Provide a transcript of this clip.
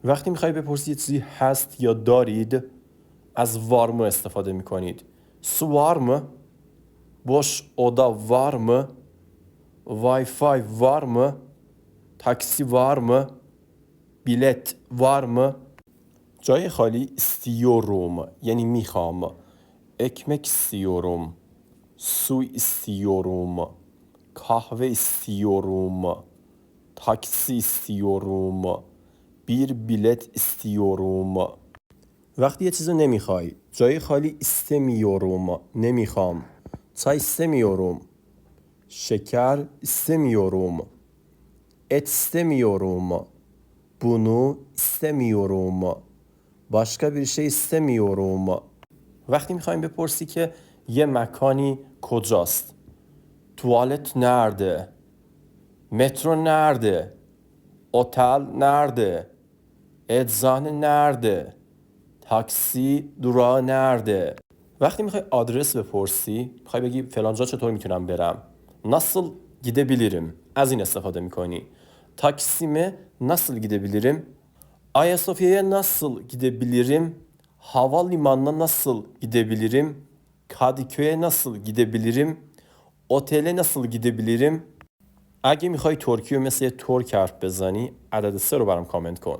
وقتی میخوای بپرسی چیزی هست یا دارید از وارم استفاده میکنید. Su var mı? Boş oda var mı? Wi-Fi var mı? Taksi var mı? Bilet var mı? جای خالی istiyorum یعنی میخوام. Ekmek istiyorum. Su istiyorum. Kahve istiyorum. Taksi istiyorum. Bir bilet istiyorum. وقتی یه چیزو نمیخوای جای خالی istemiyorum نمیخوام. Çay istemiyorum. Şeker istemiyorum. Et istemiyorum. Bunu istemiyorum. başka bir şey istemiyorum. وقتی میخوایم بپرسی که یه مکانی کجاست. توالت nerede؟ مترو nerede؟ otel nerede؟ eczane nerede؟ تاکسی durağı nerede؟ وقتی میخوای آدرس بپرسی میخوای بگی فلان جا چطور میتونم برم. nasıl gidebilirim؟ از این استفاده میکنی. تاکسime nasıl gidebilirim؟ Ayasofya'ya nasıl gidebilirim? Havalimanına nasıl gidebilirim? Kadıköy'e nasıl gidebilirim? Otele nasıl gidebilirim؟ اگه میخوای ترکی رو مثل یه ترک حرف بزنی عدد 3 رو برام کامنت کن.